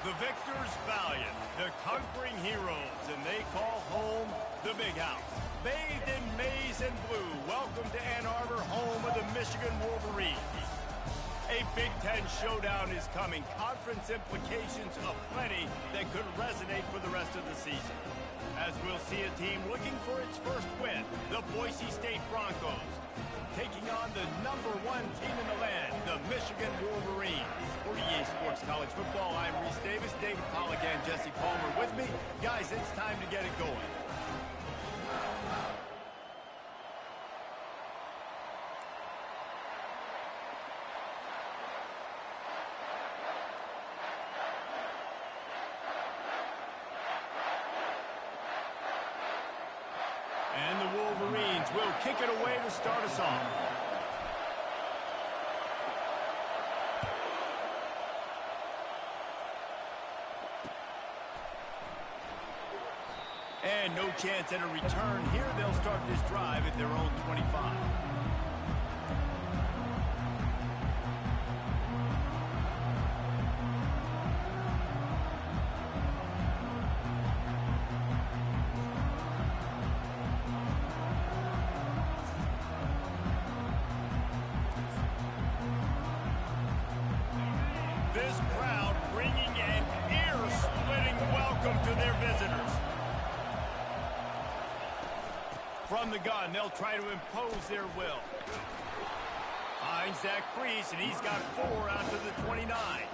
The victors valiant, the conquering heroes, and they call home the Big House. Bathed in maize and blue, welcome to Ann Arbor, home of the Michigan Wolverines. A Big Ten showdown is coming. Conference implications aplenty that could resonate for the rest of the season. As we'll see a team looking for its first win, the Boise State Broncos, taking on the #1 team in the land, the Michigan Wolverines. For EA Sports College Football, I'm Reese Davis, David Pollack, and Jesse Palmer with me. Guys, it's time to get it going. And the Wolverines will kick it away to start us off. And no chance at a return here. They'll start this drive at their own 25. This crowd bringing an ear-splitting welcome to their visitors. From the gun, they'll try to impose their will. Finds that crease, and he's got 4 out to the 29.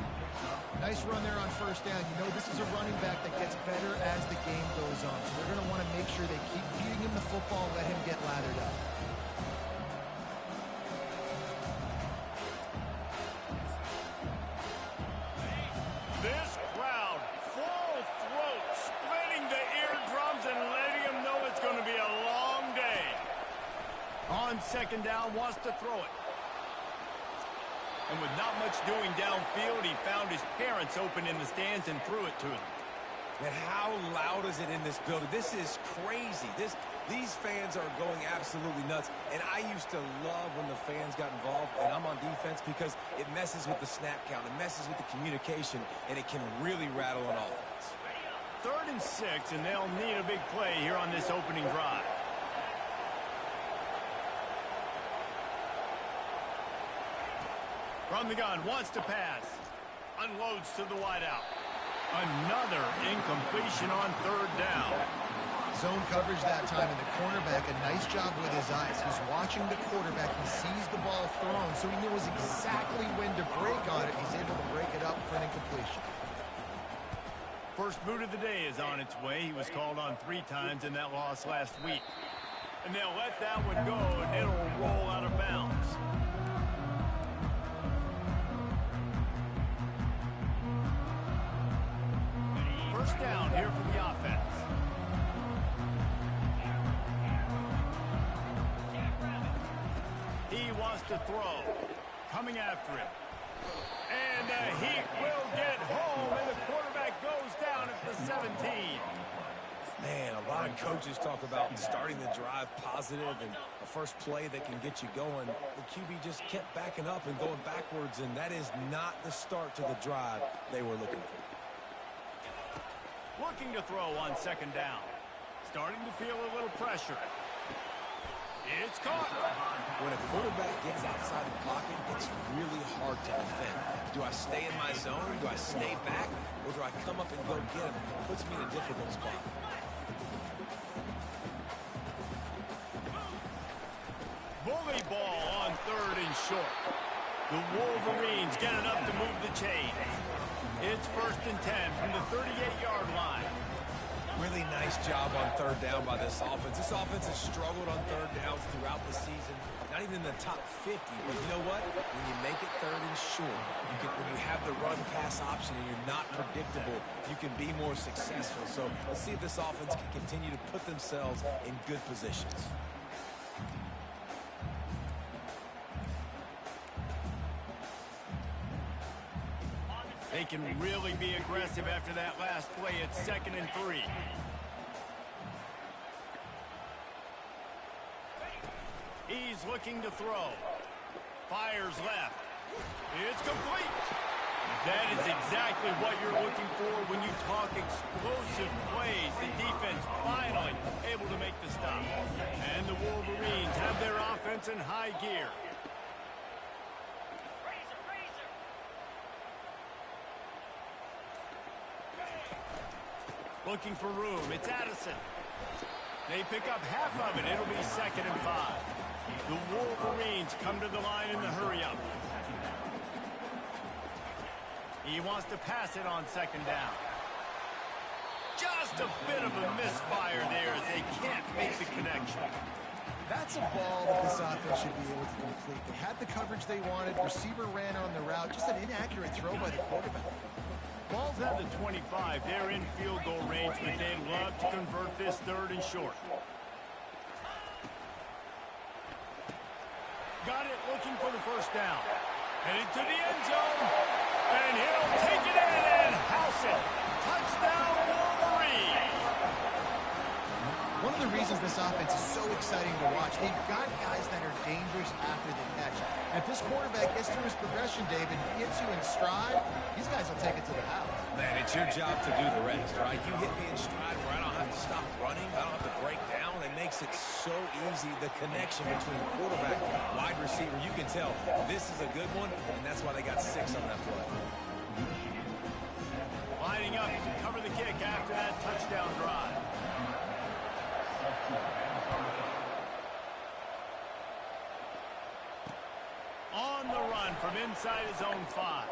Nice run there on first down. You know this is a running back that gets better as the game goes on. So they're going to want to make sure they keep feeding him the football and let him get lathered up. This crowd, full throat, splitting the eardrums and letting them know it's going to be a long day. On second down, wants to throw it. And with not much doing downfield, he found his parents open in the stands and threw it to him. And how loud is it in this building? This is crazy. These fans are going absolutely nuts. And I used to love when the fans got involved, and I'm on defense, because it messes with the snap count. It messes with the communication, and it can really rattle an offense. 3rd and 6, and they'll need a big play here on this opening drive. From the gun, wants to pass. Unloads to the wideout. Another incompletion on 3rd down. Zone coverage that time, and the cornerback, a nice job with his eyes. He's watching the quarterback. He sees the ball thrown, so he knows exactly when to break on it. He's able to break it up for an incompletion. First boot of the day is on its way. He was called on 3 times in that loss last week. And they'll let that one go, and it'll roll out of bounds. First down here for the offense. He wants to throw. Coming after him. And the Heat will get home, and the quarterback goes down at the 17. Man, a lot of coaches talk about starting the drive positive and a first play that can get you going. The QB just kept backing up and going backwards, and that is not the start to the drive they were looking for. Looking to throw on second down. Starting to feel a little pressure. It's caught. When a quarterback gets outside the pocket, it's really hard to defend. Do I stay in my zone? Do I stay back? Or do I come up and go get him? It puts me in a difficult spot. Bully ball on 3rd and short. The Wolverines get it up to move the chains. It's 1st and 10 from the 38-yard line. Really nice job on 3rd down by this offense. This offense has struggled on 3rd downs throughout the season. Not even in the top 50. But you know what? When you make it 3rd and short, when you have the run-pass option and you're not predictable, you can be more successful. So let's see if this offense can continue to put themselves in good positions. They can really be aggressive after that last play at 2nd and 3. He's looking to throw. Fires left. It's complete. That is exactly what you're looking for when you talk explosive plays. The defense finally able to make the stop. And the Wolverines have their offense in high gear. Looking for room. It's Addison. They pick up half of it. It'll be 2nd and 5. The Wolverines come to the line in the hurry-up. He wants to pass it on 2nd down. Just a bit of a misfire there as they can't make the connection. That's a ball that this offense should be able to complete. They had the coverage they wanted. Receiver ran on the route. Just an inaccurate throw by the quarterback. Ball's at the 25. They're in field goal range, but they'd love to convert this 3rd and short. Got it, looking for the 1st down. Headed to the end zone. And he'll take it in and house it. Touchdown, Wolverine. One of the reasons this offense is so exciting to watch, they've got guys that are dangerous after the catch. And if this quarterback gets through his progression, David, he hits you in stride, these guys will take it to the house. Man, it's your job to do the rest, right? You hit me in stride where I don't have to stop running, I don't have to break down. It makes it so easy, the connection between quarterback and wide receiver. You can tell this is a good one, and that's why they got 6 on that play. Lining up to cover the kick after that touchdown drive. On the run from inside his own 5.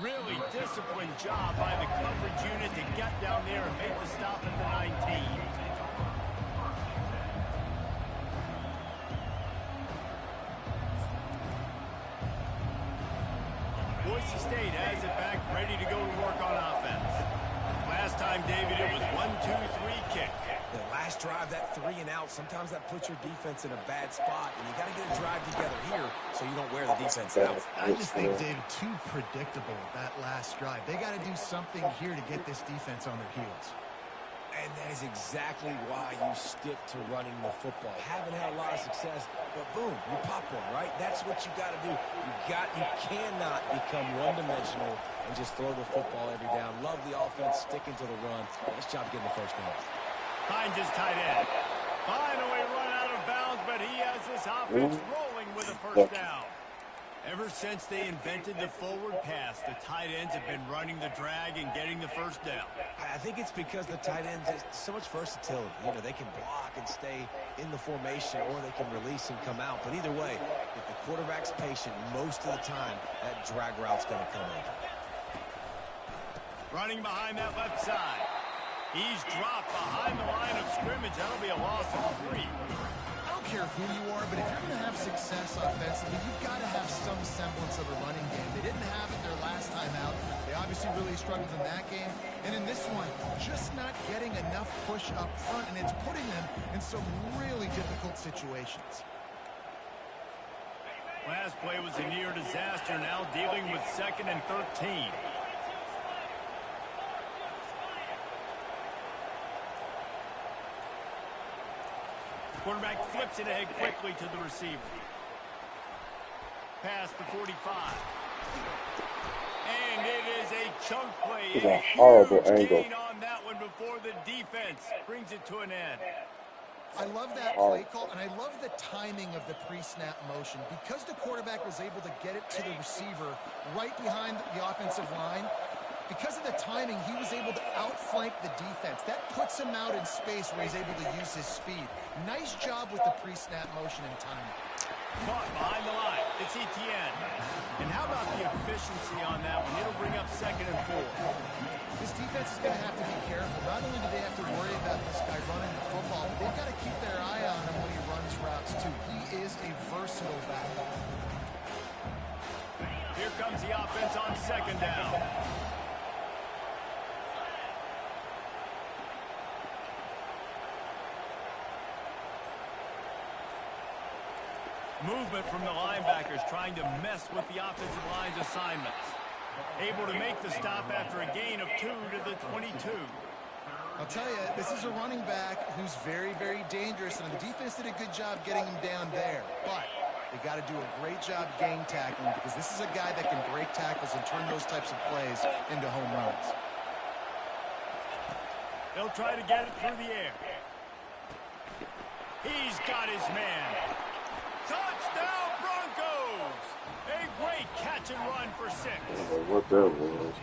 Really disciplined job by the coverage unit to get down there and make the stop at the 19. Boise State has it back, ready to go to work on offense. Last time, David, it was 1-2-3 kick. The last drive, that 3 and out, sometimes that puts your defense in a bad spot, and you got to get a drive together here so you don't wear the defense out. I just think, David, too predictable, that last drive. They got to do something here to get this defense on their heels. And that is exactly why you stick to running the football. Haven't had a lot of success, but boom, you pop one, right? That's what you got to do. You cannot become one-dimensional and just throw the football every down. Love the offense, sticking to the run. Nice job getting the 1st down. Finds his tight end. Finally run out of bounds, but he has this offense rolling with a 1st down. Ever since they invented the forward pass, the tight ends have been running the drag and getting the 1st down. I think it's because the tight ends have so much versatility. You know, they can block and stay in the formation, or they can release and come out. But either way, if the quarterback's patient, most of the time, that drag route's going to come in. Running behind that left side. He's dropped behind the line of scrimmage. That'll be a loss of 3. I don't care who you are, but if you're going to have success offensively, you've got to have some semblance of a running game. They didn't have it their last time out. They obviously really struggled in that game. And in this one, just not getting enough push up front, and it's putting them in some really difficult situations. Last play was a near disaster, now dealing with 2nd and 13. Quarterback flips it ahead quickly to the receiver. Pass to 45. And it is a chunk play. It's a horrible angle. Gain on that one before the defense brings it to an end. I love that play call, and I love the timing of the pre-snap motion. Because the quarterback was able to get it to the receiver right behind the offensive line, because of the timing, he was able to outflank the defense. That puts him out in space where he's able to use his speed. Nice job with the pre-snap motion and timing. Caught behind the line. It's Etienne. And how about the efficiency on that one? It'll bring up 2nd and 4. This defense is going to have to be careful. Not only do they have to worry about this guy running the football, but they've got to keep their eye on him when he runs routes, too. He is a versatile back. Here comes the offense on 2nd down. Movement from the linebackers trying to mess with the offensive line's assignments. Able to make the stop after a gain of 2 to the 22. I'll tell you, this is a running back who's very, very dangerous, and the defense did a good job getting him down there. But They got to do a great job gang tackling because this is a guy that can break tackles and turn those types of plays into home runs. They'll try to get it through the air. He's got his man. Touchdown, Broncos! A great catch and run for 6. What that was.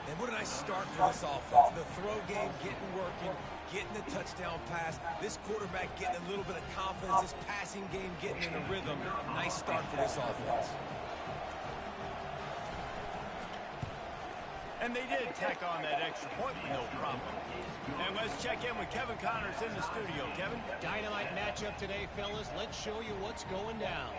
And what a nice start for this offense. The throw game getting working, getting the touchdown pass. This quarterback getting a little bit of confidence. This passing game getting in a rhythm. Nice start for this offense. And they did tack on that extra point with no problem. And let's check in with Kevin Connors in the studio. Kevin? Dynamite matchup today, fellas. Let's show you what's going down.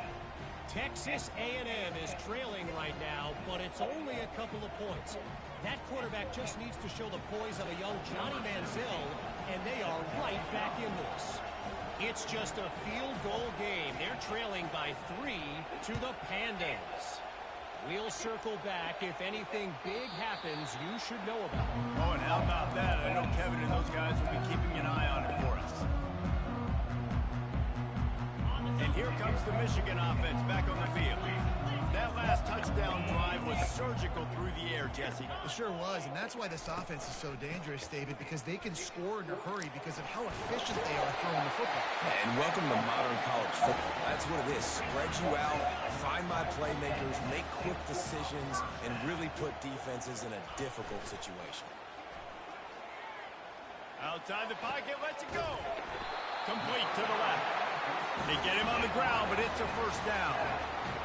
Texas A&M is trailing right now, but it's only a couple of points. That quarterback just needs to show the poise of a young Johnny Manziel, and they are right back in this. It's just a field goal game. They're trailing by 3 to the Pandas. We'll circle back. If anything big happens, you should know about it. Oh, and how about that? I know Kevin and those guys will be keeping an eye on it for us. And here comes the Michigan offense back on the field. That last touchdown drive was surgical through the air, Jesse. It sure was, and that's why this offense is so dangerous, David, because they can score in a hurry because of how efficient they are throwing the football. And welcome to modern college football. That's what it is. Spread you out, find my playmakers, make quick decisions, and really put defenses in a difficult situation. Outside the pocket, lets it go. Complete to the left. They get him on the ground, but it's a first down.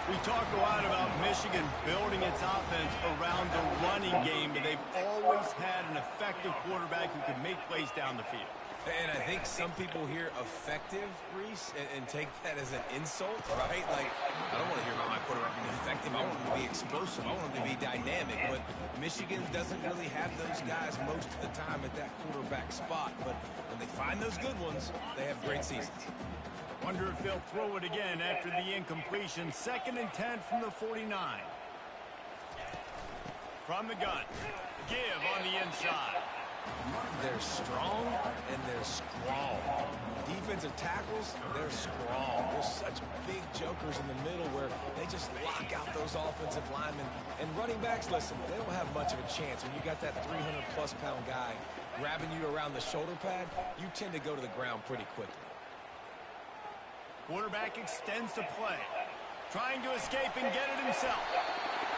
We talk a lot about Michigan building its offense around the running game, but they've always had an effective quarterback who can make plays down the field. And I think some people hear effective, Reese, and take that as an insult, right? Like, I don't want to hear about my quarterback being effective. I want him to be explosive. I want him to be dynamic. But Michigan doesn't really have those guys most of the time at that quarterback spot. But when they find those good ones, they have great seasons. Wonder if they'll throw it again after the incompletion. 2nd and 10 from the 49. From the gun. Give on the inside. They're strong and they're strong. Defensive tackles, they're strong. They're such big jokers in the middle where they just lock out those offensive linemen. And running backs, listen, they don't have much of a chance. When you got that 300-plus pound guy grabbing you around the shoulder pad, you tend to go to the ground pretty quickly. Quarterback extends the play. Trying to escape and get it himself.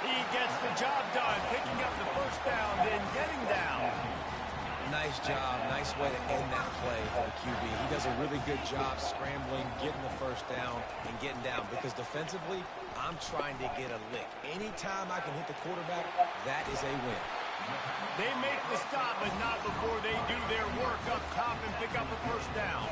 He gets the job done, picking up the first down, then getting down. Nice job. Nice way to end that play for the QB. He does a really good job scrambling, getting the first down, and getting down. Because defensively, I'm trying to get a lick. Anytime I can hit the quarterback, that is a win. They make the stop, but not before they do their work up top and pick up a first down.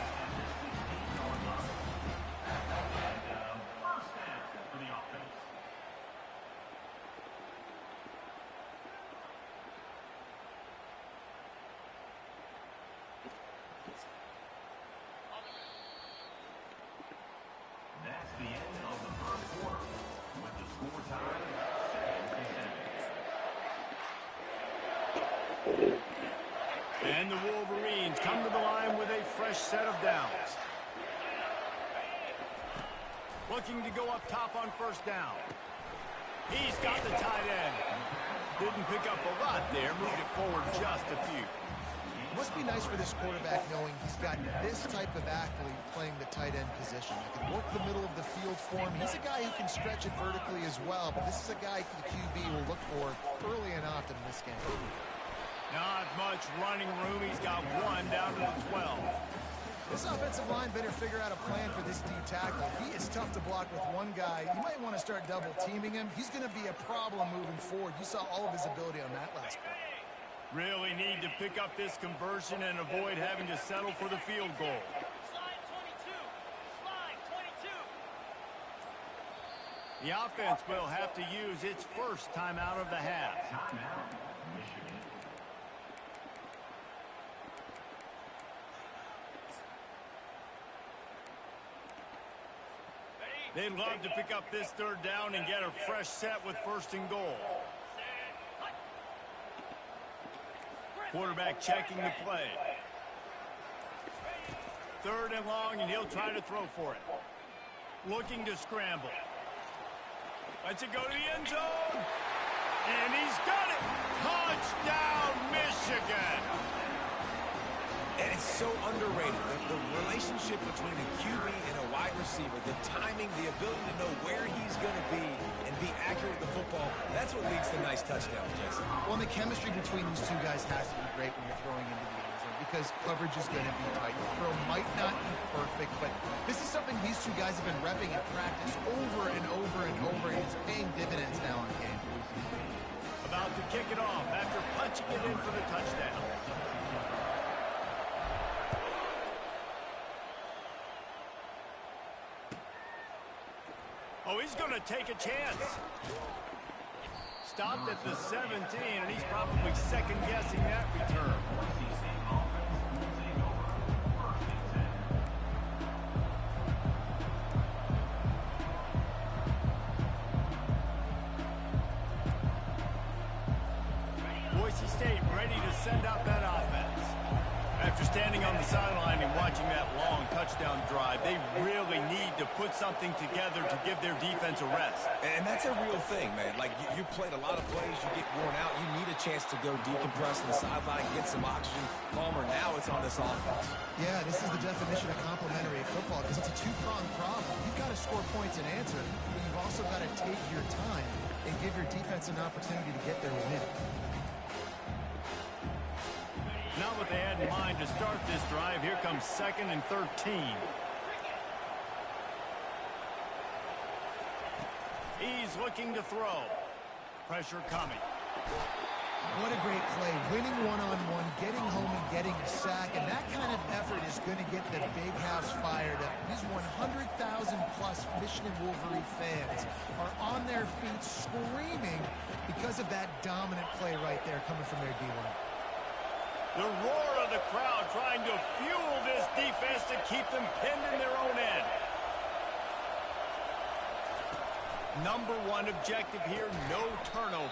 And the Wolverines come to the line with a fresh set of downs. Looking to go up top on first down. He's got the tight end. Didn't pick up a lot there, moved it forward just a few. It must be nice for this quarterback knowing he's got this type of athlete playing the tight end position. He can work the middle of the field for him. He's a guy who can stretch it vertically as well, but this is a guy the QB will look for early and often in this game. Not much running room. He's got one down to the 12. This offensive line better figure out a plan for this D tackle. He is tough to block with one guy. You might want to start double teaming him. He's going to be a problem moving forward. You saw all of his ability on that last play. Really need to pick up this conversion and avoid having to settle for the field goal. Slide 22. Slide 22. The offense will have to use its first timeout of the half. They'd love to pick up this third down and get a fresh set with first and goal. Quarterback checking the play. 3rd and long, and he'll try to throw for it. Looking to scramble. Lets it go to the end zone. And he's got it. Touchdown, Michigan. And it's so underrated. The relationship between a QB and a wide receiver, the timing, the ability to know where he's going to be and be accurate with the football, that's what leads to nice touchdowns, Jason. Well, the chemistry between these two guys has to be great when you're throwing into the end zone because coverage is going to be tight. The throw might not be perfect, but this is something these two guys have been repping in practice over and over and over, and it's paying dividends now on game. About to kick it off after punching it in for the touchdown. Oh, he's going to take a chance. Stopped at the 17, and he's probably second-guessing that return. Boise State ready to send out that offense. After standing on the sideline and watching that long touchdown drive, they really need to put something together to give their defense a rest. And that's a real thing, man. Like, you played a lot of plays, you get worn out, you need a chance to go decompress on the sideline, get some oxygen. Palmer, now it's on this offense. Yeah, this is the definition of complementary football because it's a two-pronged problem. You've got to score points and answer, but you've also got to take your time and give your defense an opportunity to get their win. Not what they had in mind to start this drive. Here comes 2nd and 13. He's looking to throw. Pressure coming. What a great play. Winning one-on-one, getting home and getting a sack, and that kind of effort is going to get the big house fired up. These 100,000-plus Michigan Wolverine fans are on their feet screaming because of that dominant play right there coming from their D-line. The roar of the crowd trying to fuel this defense to keep them pinned in their own end. Number one objective here, no turnover.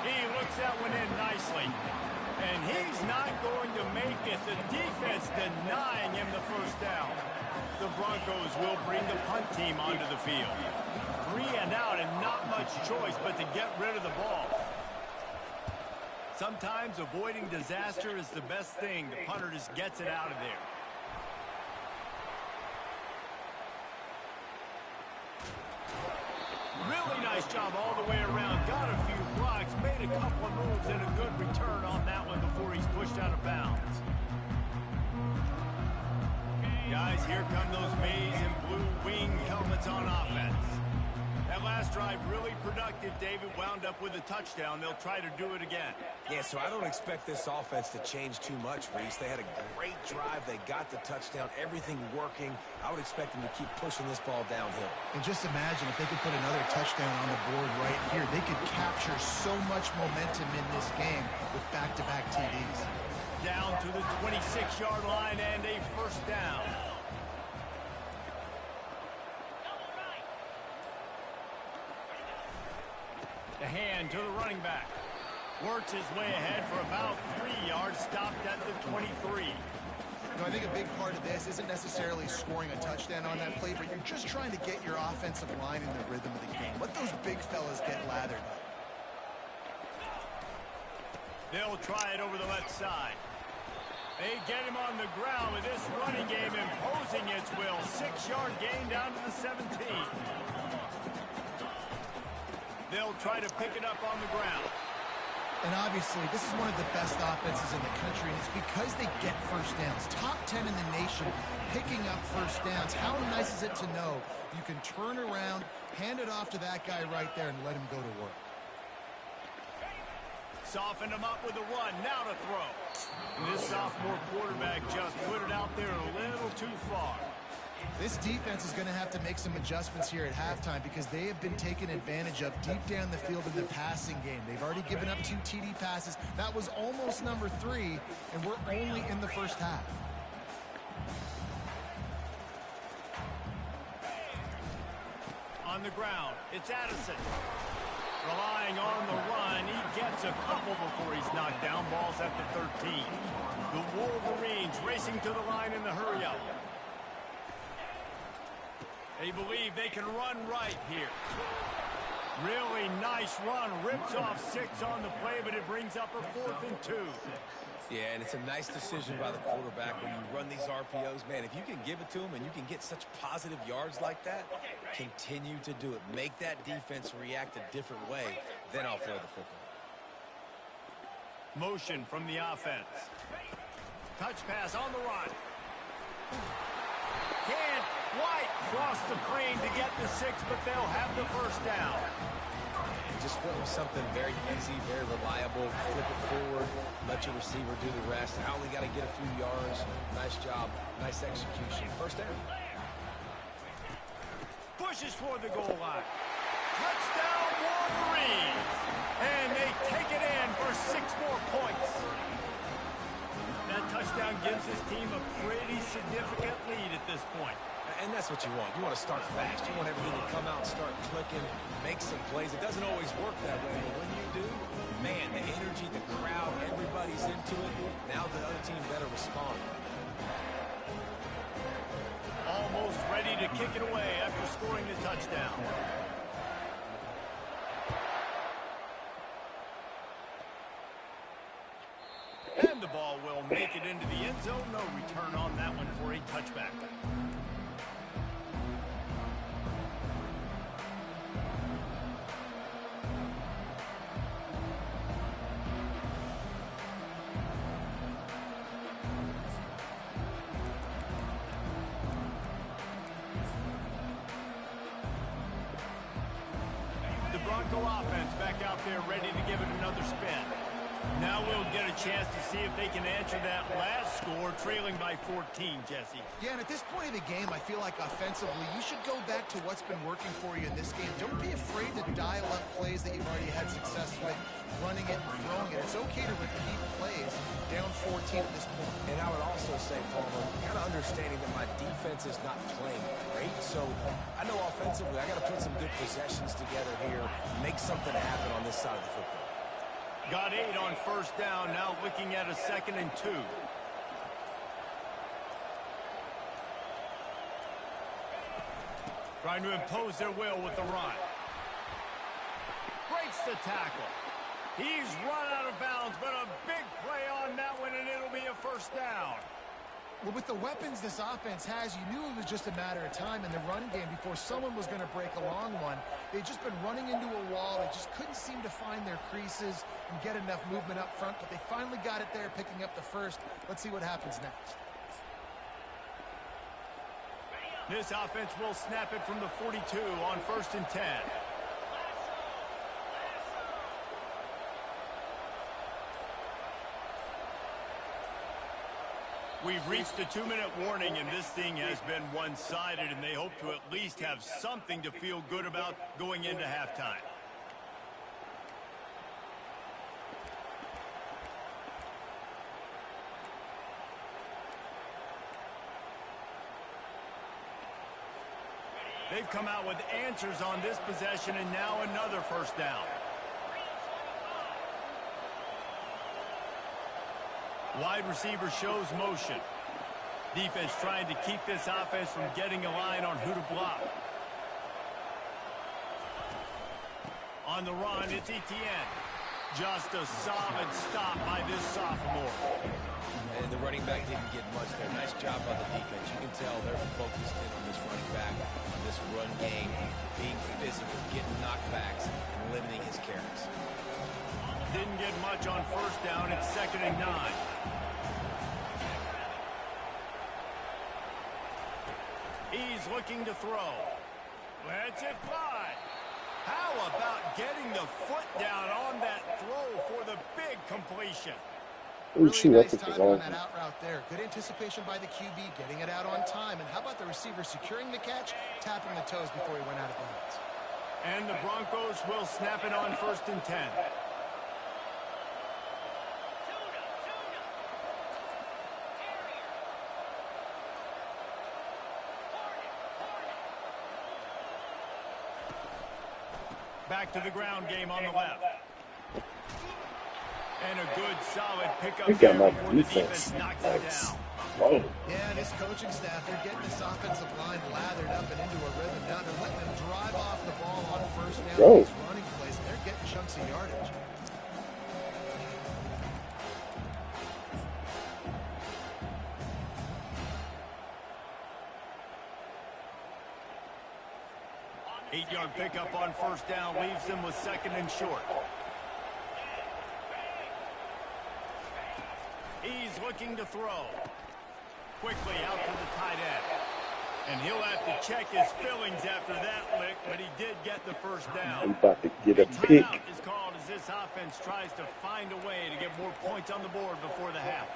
He looks that one in nicely. And he's not going to make it. The defense denying him the first down. The Broncos will bring the punt team onto the field. 3 and out and not much choice but to get rid of the ball. Sometimes avoiding disaster is the best thing. The punter just gets it out of there. Really nice job all the way around. Got a few blocks, made a couple of moves, and a good return on that one before he's pushed out of bounds. Guys, here come those maize and blue wing helmets on offense. That last drive really productive. David wound up with a touchdown. They'll try to do it again. Yeah, so I don't expect this offense to change too much, Reese. They had a great drive. They got the touchdown. Everything working. I would expect them to keep pushing this ball downhill. And just imagine if they could put another touchdown on the board right here. They could capture so much momentum in this game with back-to-back TDs. Down to the 26-yard line and a first down. The hand to the running back. Works his way ahead for about 3 yards, stopped at the 23. I think a big part of this isn't necessarily scoring a touchdown on that play, but you're just trying to get your offensive line in the rhythm of the game. Let those big fellas get lathered up. They'll try it over the left side. They get him on the ground with this running game imposing its will. 6-yard gain down to the 17. They'll try to pick it up on the ground. And obviously, this is one of the best offenses in the country, and it's because they get first downs. Top 10 in the nation picking up first downs. How nice is it to know you can turn around, hand it off to that guy right there, and let him go to work. Softened him up with a run. Now to throw. And this sophomore quarterback just put it out there a little too far. This defense is going to have to make some adjustments here at halftime because they have been taken advantage of deep down the field in the passing game. They've already given up 2 TD passes. That was almost number 3, and we're only in the first half. On the ground, it's Addison. Relying on the run, he gets a couple before he's knocked down. Ball's at the 13. The Wolverines racing to the line in the hurry-up. They believe they can run right here. Really nice run. Rips off 6 on the play, but it brings up a 4th and 2. Yeah, and it's a nice decision by the quarterback when you run these RPOs. Man, if you can give it to them and you can get such positive yards like that, continue to do it. Make that defense react a different way, then I'll throw the football. Motion from the offense. Touch pass on the run. Can't quite cross the crane to get the 6, but they'll have the first down. And just went with something very easy, very reliable. Flip it forward, let your receiver do the rest. I only got to get a few yards. Nice job, nice execution. First down. Pushes toward the goal line. Touchdown, Wolverines! And they take it in for 6 more points. That touchdown gives his team a pretty significant lead at this point. And that's what you want. You want to start fast. You want everything to come out and start clicking, make some plays. It doesn't always work that way, but when you do, man, the energy, the crowd, everybody's into it. Now the other team better respond. Almost ready to kick it away after scoring the touchdown. And the ball will make it into the end zone. No return on that one for a touchback. The Bronco offense back out there ready to give it another spin. Now we'll get a chance to see if they can answer that last score, trailing by 14, Jesse. Yeah, and at this point of the game, I feel like offensively, you should go back to what's been working for you in this game. Don't be afraid to dial up plays that you've already had success with, running it and throwing it. It's okay to repeat plays down 14 at this point. And I would also say, Palmer, kind of understanding that my defense is not playing great. So I know offensively, I got to put some good possessions together here, make something happen on this side of the football. Got 8 on first down, now looking at a 2nd and 2. Trying to impose their will with the run. Breaks the tackle. He's run out of bounds, but a big play on that one, and it'll be a first down. Well, with the weapons this offense has, you knew it was just a matter of time in the run game before someone was going to break a long one. They'd just been running into a wall. They just couldn't seem to find their creases and get enough movement up front, but they finally got it there, picking up the first. Let's see what happens next. This offense will snap it from the 42 on 1st and 10. We've reached the 2-minute warning, and this thing has been one-sided, and they hope to at least have something to feel good about going into halftime. They've come out with answers on this possession, and now another first down. Wide receiver shows motion. Defense trying to keep this offense from getting a line on who to block. On the run, it's Etienne. Just a solid stop by this sophomore. And the running back didn't get much there. Nice job by the defense. You can tell they're focused in on this running back, on this run game, being physical, getting knockbacks, and limiting his carries. Didn't get much on first down. It's 2nd and 9. He's looking to throw. Lets it fly. How about getting the foot down on that throw for the big completion? Really nice time on that out route there. Good anticipation by the QB, getting it out on time. And how about the receiver securing the catch, tapping the toes before he went out of bounds? And the Broncos will snap it on 1st and 10. Back to the ground game on the left. And a good, solid pickup there before the defense knocks it down. Oh, Yeah, this coaching staff, they're getting this offensive line lathered up and into a rhythm. Now they're letting them drive off the ball on first down Go. with these running plays, and they're getting chunks of yardage. Eight-yard pickup on first down leaves them with second and short. He's looking to throw. Quickly out to the tight end. And he'll have to check his fillings after that lick, but he did get the first I'm down. about to get a pick. Timeout is called as this offense tries to find a way to get more points on the board before the half.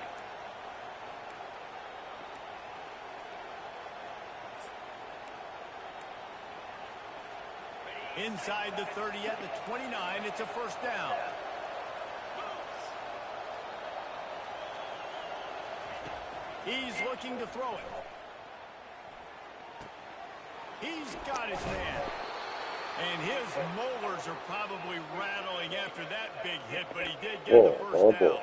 Inside the 30 at the 29, it's a first down. He's looking to throw it. He's got his man. And his molars are probably rattling after that big hit, but he did get the first down.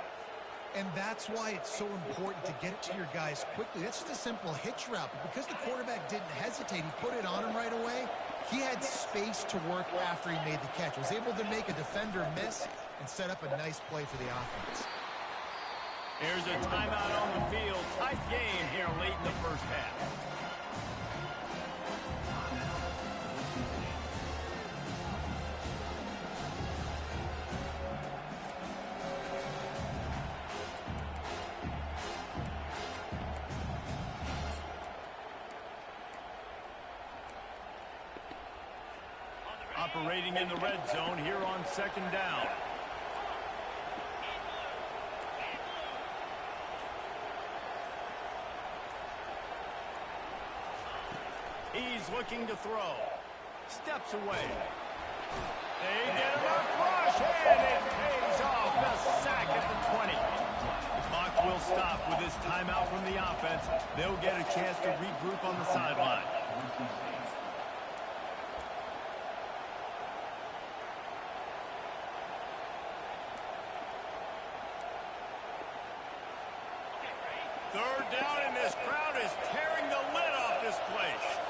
And that's why it's so important to get it to your guys quickly. That's just a simple hitch route. But because the quarterback didn't hesitate, he put it on him right away. He had space to work after he made the catch. Was able to make a defender miss and set up a nice play for the offense. There's a timeout on the field. Tight game here late in the first half. Operating in the red zone here on second down. He's looking to throw. Steps away. They get him a rush, and it pays off. The sack at the 20. The clock will stop with this timeout from the offense. They'll get a chance to regroup on the sideline. Third down, and this crowd is tearing the lid off this place.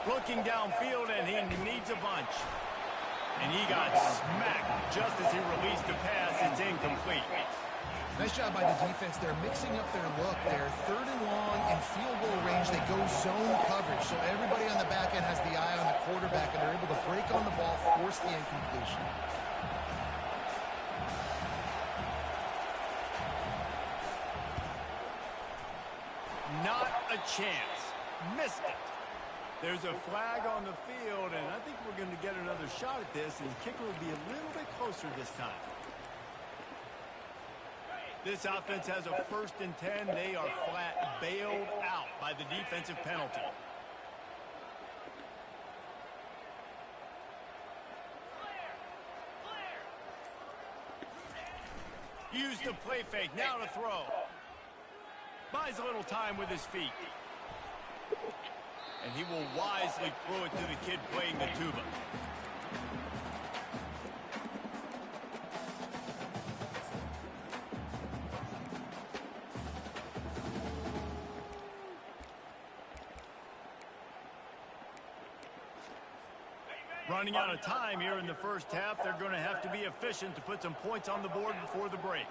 Looking downfield, and he needs a bunch. And he got smacked just as he released the pass. It's incomplete. Nice job by the defense. They're mixing up their look. They're third and long in field goal range. They go zone coverage. So everybody on the back end has the eye on the quarterback, and they're able to break on the ball, force the incompletion. Not a chance. Missed it. There's a flag on the field, and I think we're going to get another shot at this, and the kicker will be a little bit closer this time. This offense has a 1st and 10. They are flat bailed out by the defensive penalty. Use the play fake. Now to throw. Buys a little time with his feet. And he will wisely throw it to the kid playing the tuba. Running out of time here in the first half. They're going to have to be efficient to put some points on the board before the break.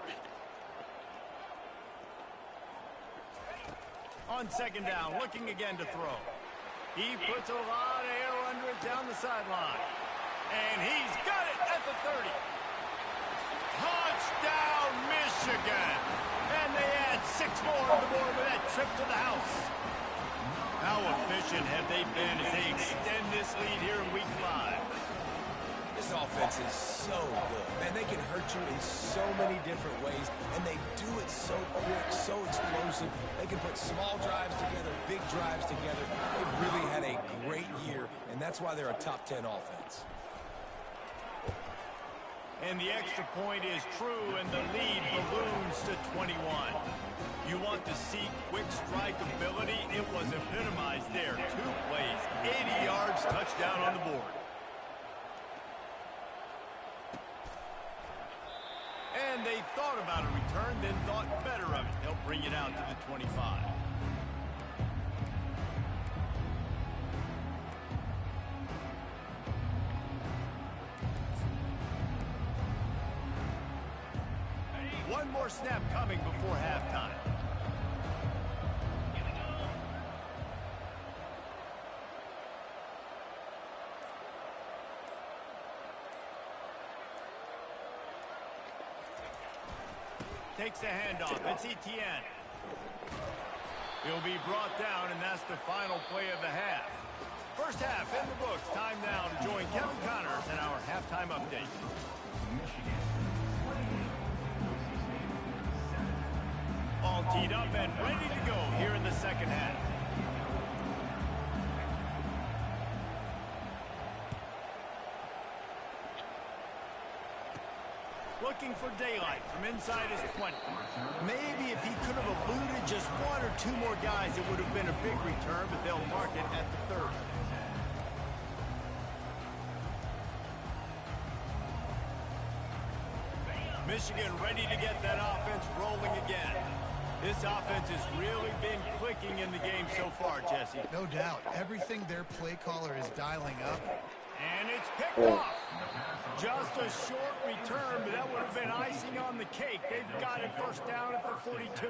On second down, looking again to throw. He puts a lot of air under it down the sideline. And he's got it at the 30. Touchdown, Michigan! And they add 6 more on the board with that trip to the house. How efficient have they been as they extend this lead here in Week 5? This offense is so good. Man, they can hurt you in so many different ways, and they do it so quick, so explosive. They can put small drives together, big drives together. They've really had a great year, and that's why they're a top 10 offense. And the extra point is true, and the lead balloons to 21. You want to see quick strike ability? It was epitomized there. 2 plays, 80 yards Bucs touchdown on the board. And they thought about a return, then thought better of it. They'll bring it out to the 25. One more snap coming before halftime. Takes the handoff. It's Etienne. He'll be brought down, and that's the final play of the half. First half in the books. Time now to join Kevin Connors in our halftime update. All teed up and ready to go here in the second half. Looking for daylight from inside his 20. Maybe if he could have eluded just one or two more guys, it would have been a big return, but they'll mark it at the 30. Michigan ready to get that offense rolling again. This offense has really been clicking in the game so far, Jesse. No doubt. Everything their play caller is dialing up. And it's picked off. Just a short return, but that would have been icing on the cake. They've got it first down at the 42.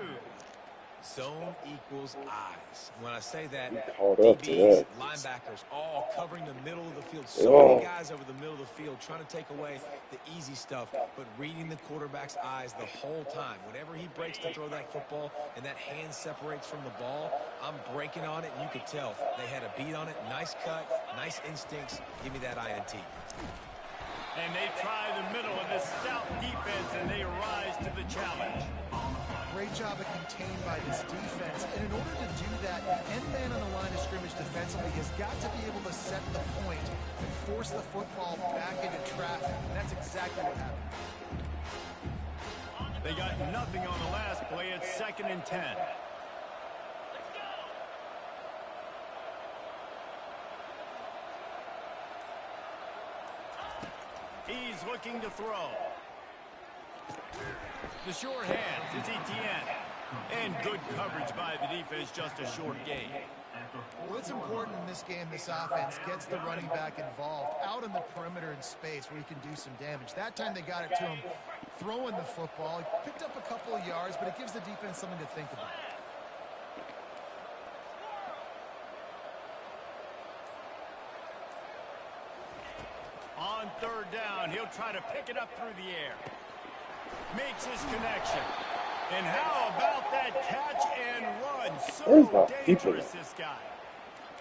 Zone equals eyes. When I say that, Caught up to DBs, that. linebackers, all covering the middle of the field. So many guys over the middle of the field trying to take away the easy stuff, but reading the quarterback's eyes the whole time. Whenever he breaks to throw that football and that hand separates from the ball, I'm breaking on it, and you could tell they had a beat on it. Nice cut, nice instincts. Give me that INT. And they try the middle of this stout defense, and they rise to the challenge. Great job of contained by this defense. And in order to do that, any man on the line of scrimmage defensively has got to be able to set the point and force the football back into traffic. And that's exactly what happened. They got nothing on the last play. It's 2nd and 10. He's looking to throw. The short hands, it's Etienne. And good coverage by the defense, just a short gain. Well, it's important in this game, this offense gets the running back involved out on the perimeter in space where he can do some damage. That time they got it to him throwing the football. He picked up a couple of yards, but it gives the defense something to think about. On 3rd down, he'll try to pick it up through the air. Makes his connection. And how about that catch and run? So dangerous, this guy.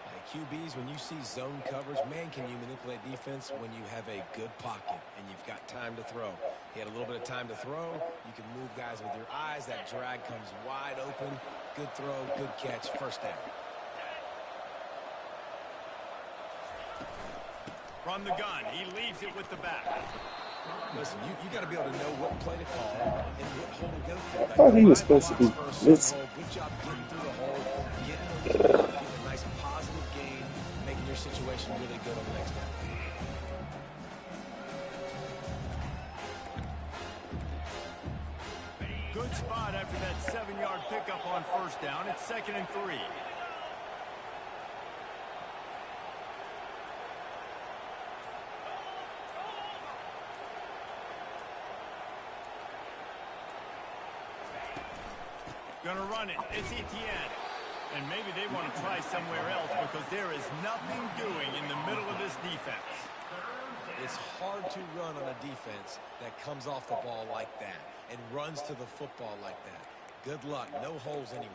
Hey, QBs, when you see zone coverage, man, can you manipulate defense when you have a good pocket and you've got time to throw. He had a little bit of time to throw. You can move guys with your eyes. That drag comes wide open. Good throw, good catch, first down. From the gun, he leaves it with the back. Listen, you got to be able to know what play to call and what hole to go through. I thought he was supposed to be blitzing. Good job getting through the hole, getting a nice positive gain, making your situation really good on the next down. Good spot after that 7-yard pickup on 1st down. It's 2nd and 3. Gonna run it. It's Etienne. And maybe they want to try somewhere else because there is nothing doing in the middle of this defense. It's hard to run on a defense that comes off the ball like that and runs to the football like that. Good luck. No holes anywhere.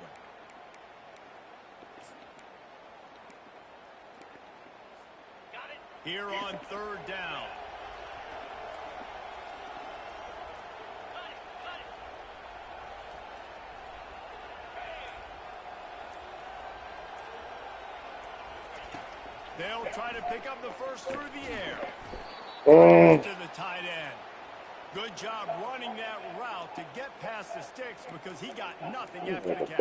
Here on 3rd down. They'll try to pick up the first through the air. To the tight end. Good job running that route to get past the sticks because he got nothing after the catch.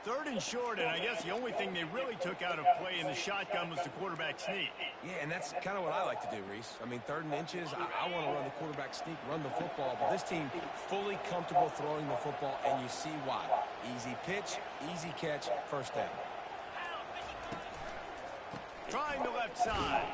3rd and and short, and I guess the only thing they really took out of play in the shotgun was the quarterback sneak. Yeah, and that's kind of what I like to do, Reese. I mean, 3rd and inches, I want to run the quarterback sneak, run the football, but this team fully comfortable throwing the football, and you see why. Easy pitch, easy catch, first down. Trying the left side.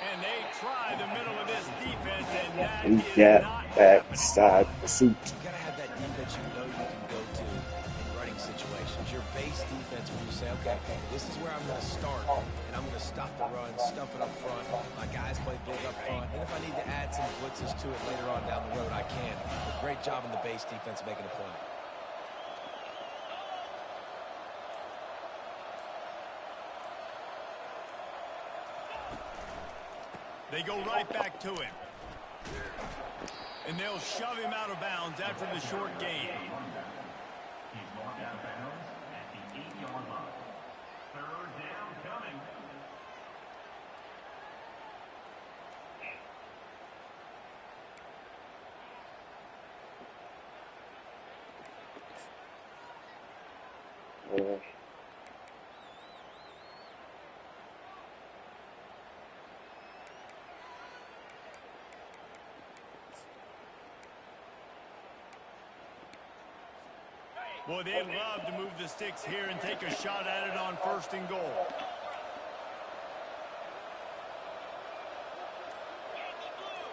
And they try the middle of this defense, and that We is got not happening. backside pursuit. You got to have that defense you know you can go to in running situations. Your base defense where you say, okay, this is where I'm going to start, and I'm going to stop the run, stuff it up front. My guys play big up front, and if I need to add some blitzes to it later on down the road, I can. But great job in the base defense making a play. They go right back to him. And they'll shove him out of bounds after the short gain. He's marked out of bounds at the 8-yard line. 3rd down coming. Boy, they'd love to move the sticks here and take a shot at it on 1st and goal. Yankee blue!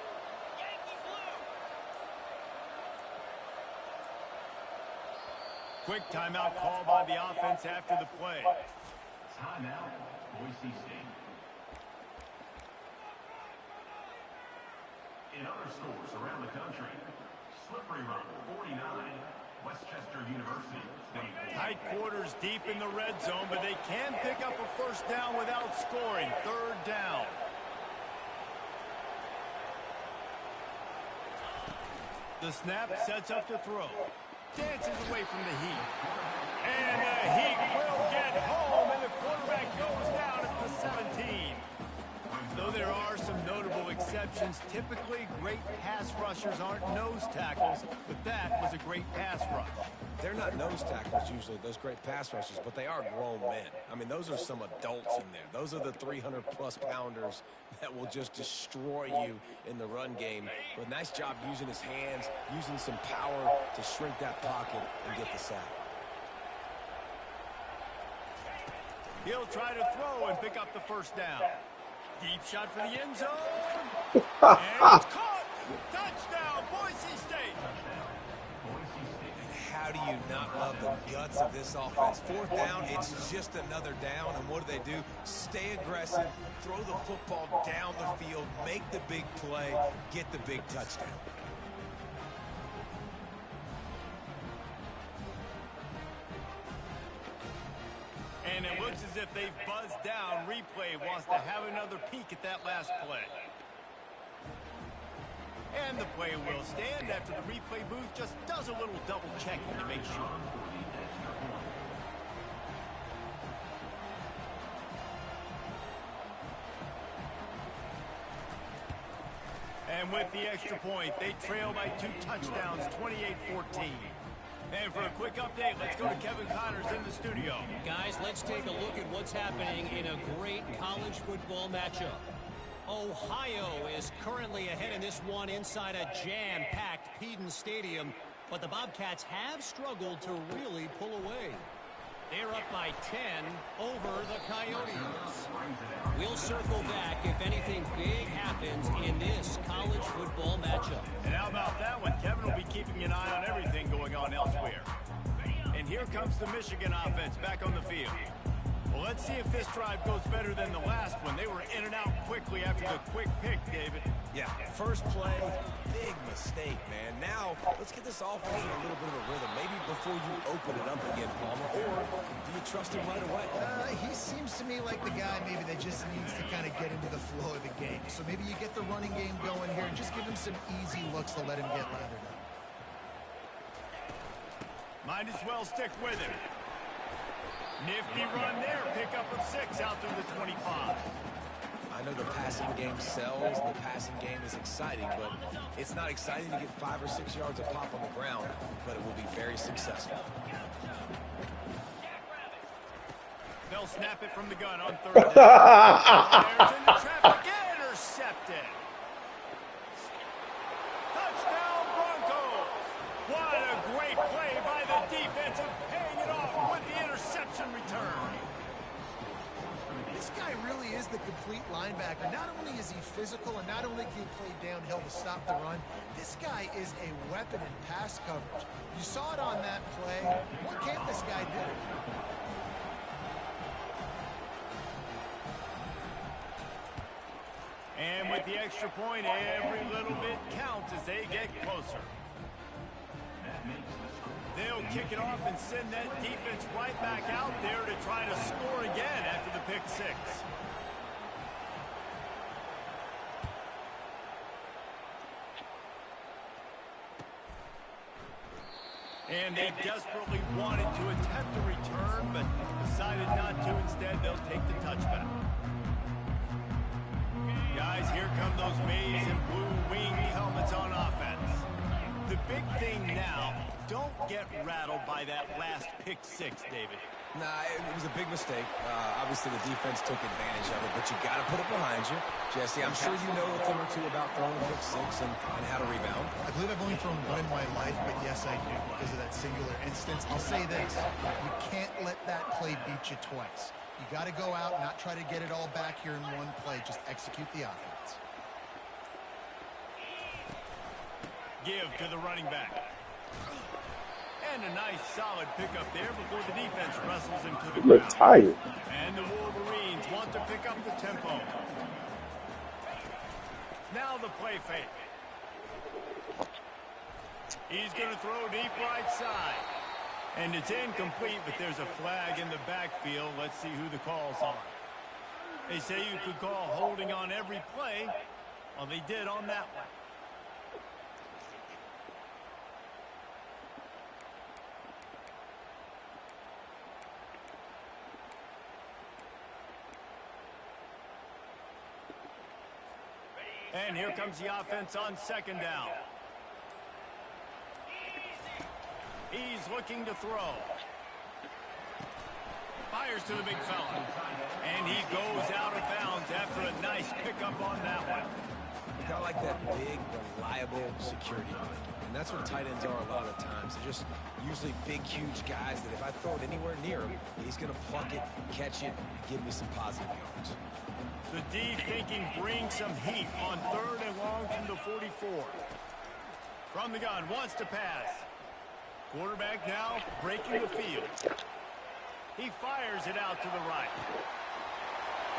Yankee blue! Quick timeout call by the offense after the play. Timeout, Boise State. In other scores around the country, Slippery Rock 49, Westchester University. Tight quarters deep in the red zone, but they can pick up a 1st down without scoring. 3rd down. The snap sets up to throw. Dances away from the heat. And the heat will get home, and the quarterback goes down at the 17. Though there are some notable exceptions, typically great pass rushers aren't nose tackles, but that was a great pass rush. They're not nose tackles usually, those great pass rushers, but they are grown men. I mean, those are some adults in there. Those are the 300-plus pounders that will just destroy you in the run game. But nice job using his hands, using some power to shrink that pocket and get the sack. He'll try to throw and pick up the 1st down. Deep shot for the end zone. And it's caught. Touchdown, Boise State. How do you not love the guts of this offense? 4th down, it's just another down, and what do? Stay aggressive, throw the football down the field, make the big play, get the big touchdown. And it looks as if they've buzzed down. Replay wants to have another peek at that last play. And the play will stand after the replay booth just does a little double checking to make sure. And with the extra point, they trail by 2 touchdowns, 28-14. And for a quick update, let's go to Kevin Connors in the studio. Guys, let's take a look at what's happening in a great college football matchup. Ohio is currently ahead in this one inside a jam-packed Peden Stadium, but the Bobcats have struggled to really pull away. They're up by 10 over the Coyotes. We'll circle back if anything big happens in this college football matchup. And how about that one? Kevin will be keeping an eye on everything going on elsewhere. And here comes the Michigan offense back on the field. Well, let's see if this drive goes better than the last one. They were in and out quickly after the quick pick, David. Yeah, first play, big mistake, man. Now, let's get this offense in a little bit of a rhythm. Maybe before you open it up again, Palmer, or do you trust him right away? He seems to me like the guy maybe that just needs to kind of get into the flow of the game. So maybe you get the running game going here and just give him some easy looks to let him get lathered up. Might as well stick with him. Nifty run there. Pick up of 6 out through the 25. I know the passing game sells, the passing game is exciting, but it's not exciting to get 5 or 6 yards of pop on the ground, but it will be very successful. They'll snap it from the gun on third down. There's into traffic, intercepted. Touchdown Broncos. What a great play by the defense and paying it off with the interception return. This guy really is the complete linebacker. Not only is he physical and not only can he play downhill to stop the run, this guy is a weapon in pass coverage. You saw it on that play. What can't this guy do? And with the extra point, every little bit counts as they get closer. They'll kick it off and send that defense right back out there to try to score again after the pick six. And they desperately wanted to attempt a return, but decided not to. Instead, they'll take the touchback. Guys, here come those maize and blue wing helmets on offense. The big thing now, don't get rattled by that last pick six, David. Nah, it was a big mistake. Obviously, the defense took advantage of it, but you got to put it behind you. Jesse, I'm sure you know a thing or two about throwing a pick six and how to rebound. I believe I've only thrown one in my life, but yes, I do because of that singular instance. I'll say this. You can't let that play beat you twice. You got to go out and not try to get it all back here in one play. Just execute the offense. Give to the running back. And a nice solid pickup there before the defense wrestles him to the You look ground. tired. And the Wolverines want to pick up the tempo. Now the play fake. He's going to throw deep right side. And it's incomplete, but there's a flag in the backfield. Let's see who the call's on. They say you could call holding on every play. Well, they did on that one. And here comes the offense on second down. He's looking to throw. Fires to the big fella. And he goes out of bounds after a nice pickup on that one. Kind of like that big, reliable security blanket. And that's what tight ends are a lot of the times. They're just usually big, huge guys that if I throw it anywhere near him, he's going to pluck it, catch it, and give me some positive yards. The D thinking brings some heat on third and long from the 44. From the gun, wants to pass. Quarterback now breaking the field. He fires it out to the right.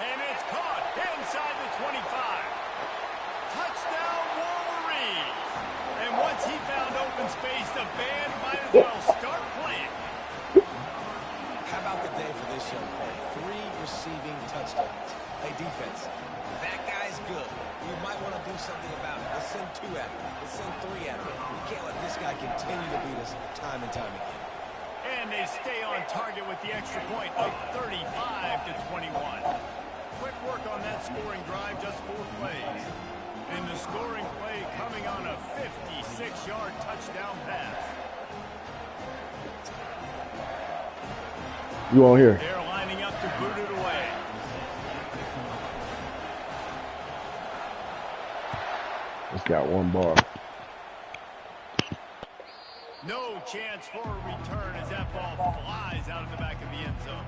And it's caught inside the 25. Touchdown Wolverines. And once he found open space, the band might as well start playing. How about the day for this young man? 3 receiving touchdowns. Hey, defense, that guy's good. You might want to do something about it. Let's send 2 at him. Let's send 3 at him. We can't let this guy continue to beat us time and time again. And they stay on target with the extra point of 35-21. Quick work on that scoring drive, just 4 plays. And the scoring play coming on a 56-yard touchdown pass. You on here? They're lining up to boot it away. It's got 1 bar. No chance for a return as that ball flies out in the back of the end zone.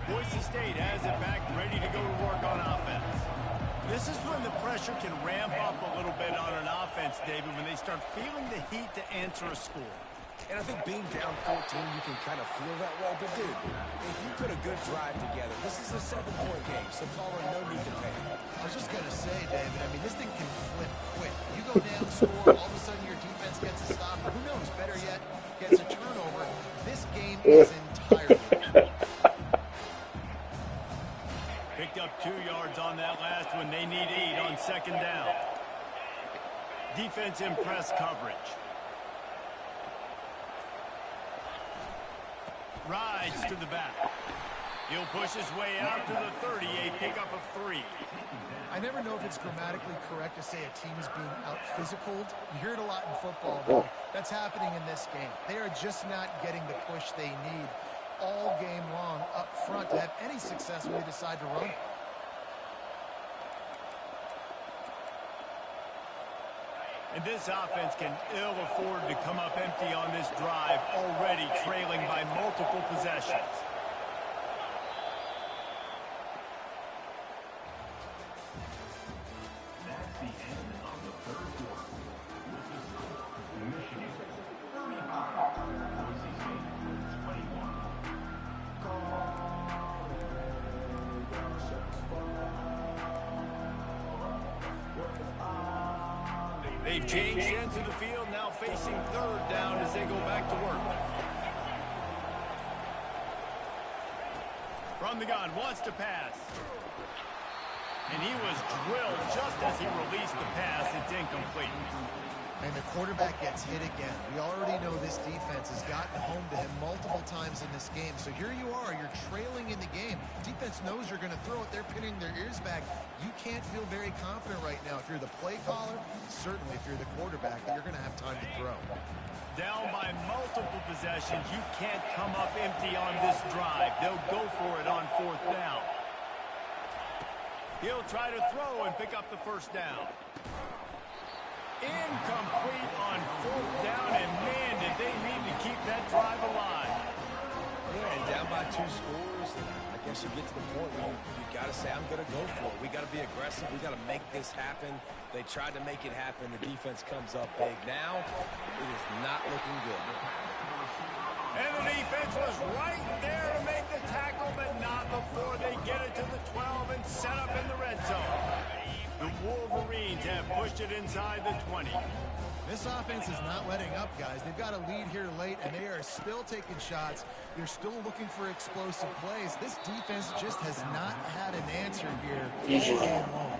Boise State has it back, ready to go to work on offense. This is when the pressure can ramp up a little bit on an offense, David, when they start feeling the heat to answer a score. And I think being down 14, you can kind of feel that way. But, dude, if you put a good drive together, this is a 7-point game, so Colin, no need to panic. I was just going to say, David, I mean, this thing can flip quick. You go down, score, all of a sudden your defense gets a stop. Or who knows, better yet, gets a turnover. This game is entirely Picked up 2 yards on that last one. They need 8 on second down. Defense in press coverage. strides to the back. He'll push his way out to the 30, a pickup of 3. I never know if it's grammatically correct to say a team is being out-physicaled. You hear it a lot in football, though. That's happening in this game. They are just not getting the push they need all game long up front to have any success when they decide to run. And this offense can ill afford to come up empty on this drive, already trailing by multiple possessions. That's the end of the third quarter. With the score, Michigan 35, Boise State 21. They've changed into the field, now facing third down as they go back to work. From the gun, wants to pass. And he was drilled just as he released the pass. It's incomplete. And the quarterback gets hit again. We already know this defense has gotten home to him multiple times in this game. So here you are, you're trailing in the game. Defense knows you're going to throw it. They're pinning their ears back. You can't feel very confident right now. If you're the play caller, certainly if you're the quarterback, that you're going to have time to throw. Down by multiple possessions, you can't come up empty on this drive. They'll go for it on fourth down. He'll try to throw and pick up the first down. Incomplete on fourth down, and man, did they need to keep that drive alive. Yeah, and down by 2 scores, and I guess you get to the point where you got to say, I'm going to go for it. We got to be aggressive. We got to make this happen. They tried to make it happen. The defense comes up big. Now, it is not looking good. And the defense was right there to make the tackle, but not before they get it to the 12 and set up in the red zone. The Wolverines have pushed it inside the 20. This offense is not letting up, guys. They've got a lead here late, and they are still taking shots. They're still looking for explosive plays. This defense just has not had an answer here all game long.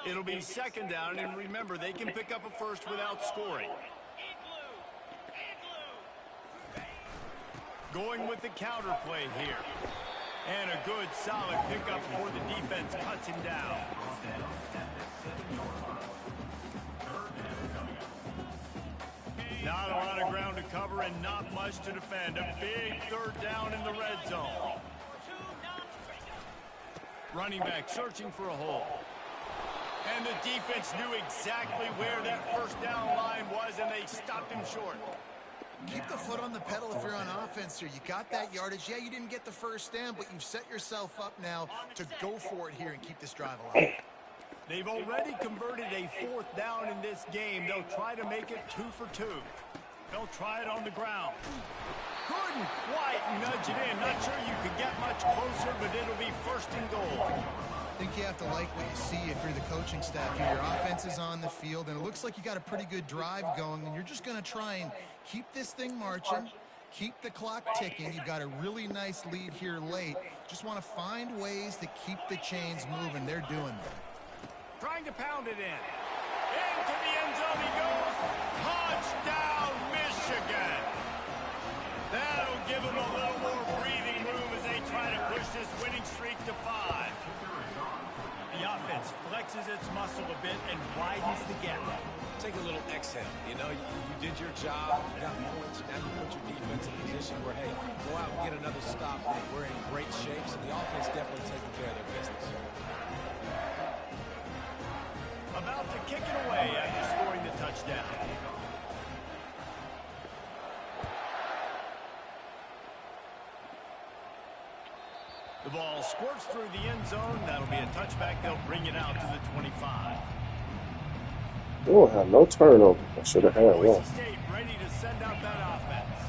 It'll be second down, and remember, they can pick up a first without scoring. Going with the counter play here. And a good, solid pickup before the defense cuts him down. Not a lot of ground to cover and not much to defend. A big third down in the red zone. Running back searching for a hole. And the defense knew exactly where that first down line was, and they stopped him short. Keep the foot on the pedal if you're on offense here. You got that yardage. Yeah, you didn't get the first down, but you've set yourself up now to go for it here and keep this drive alive. They've already converted a fourth down in this game. They'll try to make it 2 for 2. They'll try it on the ground. Couldn't quite nudge it in. Not sure you could get much closer, but it'll be first and goal. I think you have to like what you see if you're the coaching staff here. Your offense is on the field, and it looks like you got a pretty good drive going, and you're just going to try and keep this thing marching, keep the clock ticking. You've got a really nice lead here late. Just want to find ways to keep the chains moving. They're doing that. Trying to pound it in. Into the end zone he goes. Touchdown, Michigan. That'll give them a little more breathing room as they try to push this winning streak to 5. The offense flexes its muscle a bit and widens the gap. Take a little exhale. You know, you did your job. You got points. Now you put your defense in a position where, hey, go out and get another stop. We're in great shape, so the offense definitely taking care of their business. About to kick it away after scoring the touchdown. The ball squirts through the end zone. That'll be a touchback. They'll bring it out to the 25. Oh, have no turnover. I should have had one. Boise State ready to send out that offense.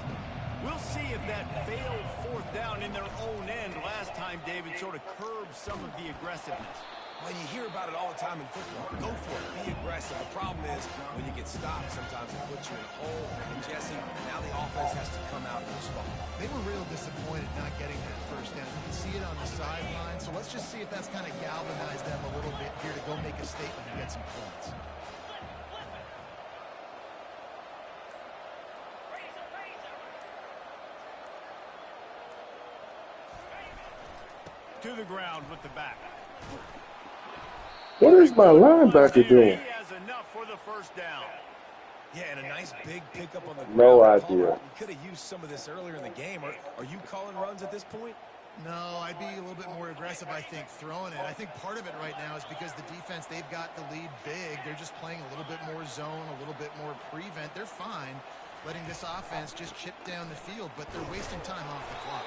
We'll see if that failed fourth down in their own end last time, David, sort of curbed some of the aggressiveness. Well, you hear about it all the time in football. Go for it. Be aggressive. The problem is when you get stopped, sometimes it puts you in a hole. And Jesse, now the offense has to come out and respond. They were real disappointed not getting that first down. You can see it on the sideline. So let's just see if that's kind of galvanized them a little bit here to go make a statement and get some points. To the ground with the back. What is my linebacker doing? He has enough for the first down. Yeah, and a nice big pickup on the ground. No idea. We could have used some of this earlier in the game. Are you calling runs at this point? No, I'd be a little bit more aggressive, I think, throwing it. I think part of it right now is because the defense, they've got the lead big. They're just playing a little bit more zone, a little bit more prevent. They're fine letting this offense just chip down the field, but they're wasting time off the clock.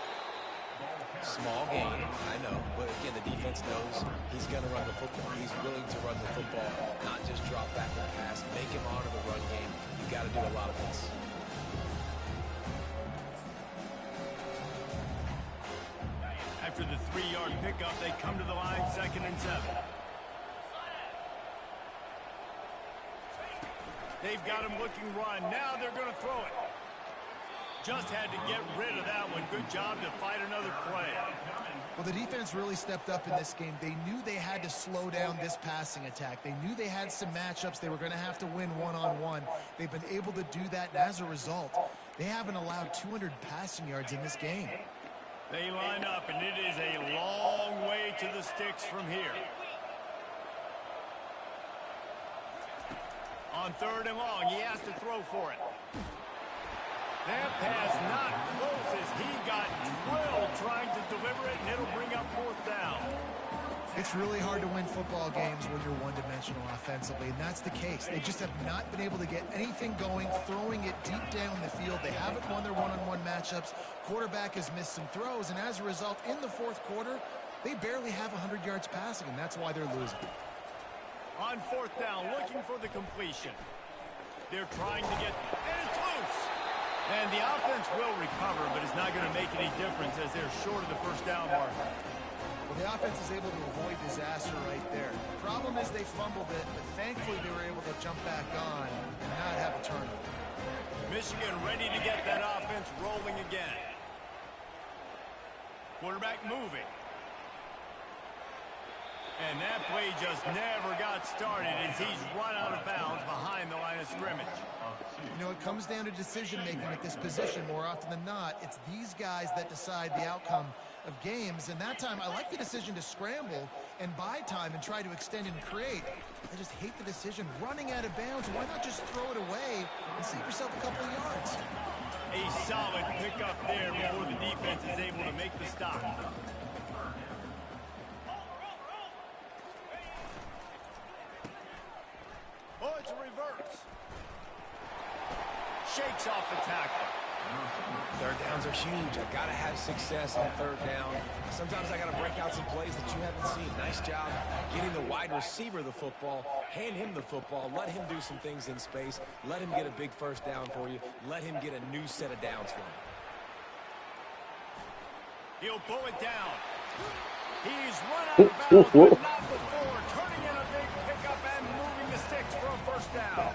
Small game, I know, but again, the defense knows he's going to run the football. He's willing to run the football, not just drop back and pass. Make him honor the run game. You got to do a lot of this. After the 3-yard pickup, they come to the line 2nd and 7. They've got him looking run. Now they're going to throw it. Just had to get rid of that one. Good job to fight another play. Well, the defense really stepped up in this game. They knew they had to slow down this passing attack. They knew they had some matchups they were going to have to win one-on-one. They've been able to do that, and as a result, they haven't allowed 200 passing yards in this game. They line up, and it is a long way to the sticks from here. On 3rd and long, he has to throw for it. That pass not close as he got drilled trying to deliver it, and it'll bring up 4th down. It's really hard to win football games when you're one-dimensional offensively, and that's the case. They just have not been able to get anything going, throwing it deep down the field. They haven't won their one-on-one matchups. Quarterback has missed some throws, and as a result, in the 4th quarter, they barely have 100 yards passing, and that's why they're losing. On 4th down, looking for the completion. They're trying to get, and it's loose. And the offense will recover, but it's not going to make any difference as they're short of the 1st down marker. Well, the offense is able to avoid disaster right there. The problem is they fumbled it, but thankfully they were able to jump back on and not have a turnover. Michigan ready to get that offense rolling again. Quarterback moving. And that play just never got started as he's run out of bounds behind the line of scrimmage. You know, it comes down to decision-making at this position more often than not. It's these guys that decide the outcome of games, and that time I like the decision to scramble and buy time and try to extend and create. I just hate the decision running out of bounds. Why not just throw it away and save yourself a couple of yards? A solid pickup there before the defense is able to make the stop. Oh, it's a reverse. Shakes off the tackle. 3rd downs are huge. I got to have success on 3rd down. Sometimes I got to break out some plays that you haven't seen. Nice job getting the wide receiver the football. Hand him the football. Let him do some things in space. Let him get a big 1st down for you. Let him get a new set of downs for you. He'll pull it down. He's run out of bounds, but not before. Turning in a big pickup and moving the sticks for a 1st down.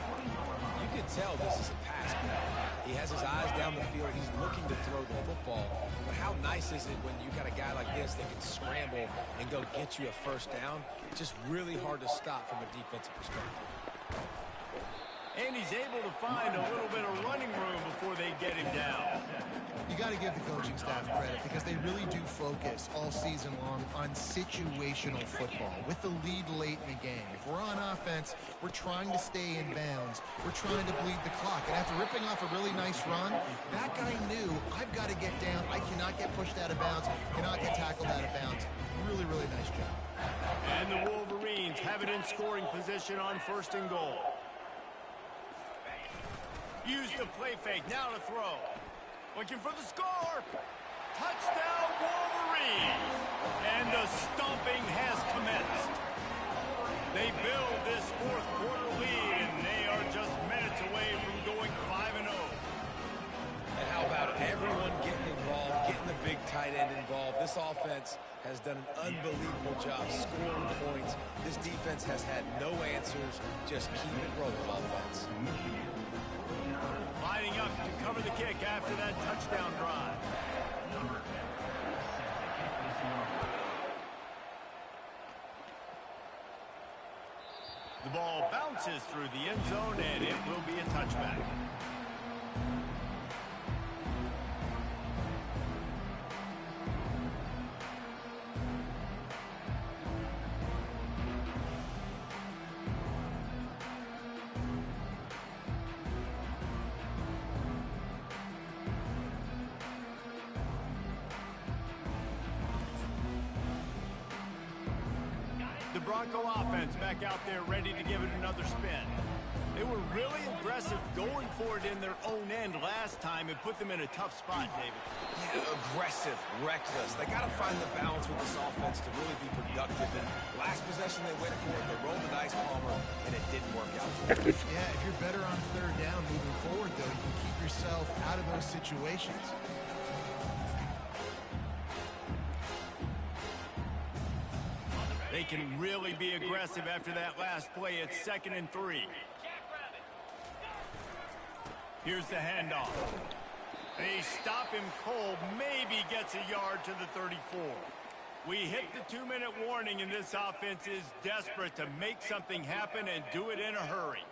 You can tell this is a pass play. He has his eyes down the field. He's looking to throw the football. But how nice is it when you got a guy like this that can scramble and go get you a 1st down? It's just really hard to stop from a defensive perspective. And he's able to find a little bit of running room before they get him down. You got to give the coaching staff credit because they really do focus all season long on situational football with the lead late in the game. If we're on offense, we're trying to stay in bounds. We're trying to bleed the clock. And after ripping off a really nice run, that guy knew, I've got to get down. I cannot get pushed out of bounds, cannot get tackled out of bounds. Really, really nice job. And the Wolverines have it in scoring position on 1st and goal. Use the play fake, now to throw. Looking for the score. Touchdown Wolverines. And the stomping has commenced. They build this 4th quarter lead, and they are just minutes away from going 5-0. And how about everyone getting involved, getting the big tight end involved. This offense has done an unbelievable job scoring points. This defense has had no answers. Just keep it rolling, offense. Lining up to cover the kick after that touchdown drive. The ball bounces through the end zone, and it will be a touchback. The Bronco offense back out there ready to give it another spin. They were really aggressive going for it in their own end last time and put them in a tough spot, David. Yeah, aggressive, reckless. They got to find the balance with this offense to really be productive. And last possession they went for it, they rolled the dice, Palmer, and it didn't work out for them. Yeah, if you're better on third down moving forward, though, you can keep yourself out of those situations. They can really be aggressive after that last play. It's 2nd and 3. Here's the handoff. They stop him cold. Maybe gets a yard to the 34. We hit the 2-minute warning, and this offense is desperate to make something happen and do it in a hurry.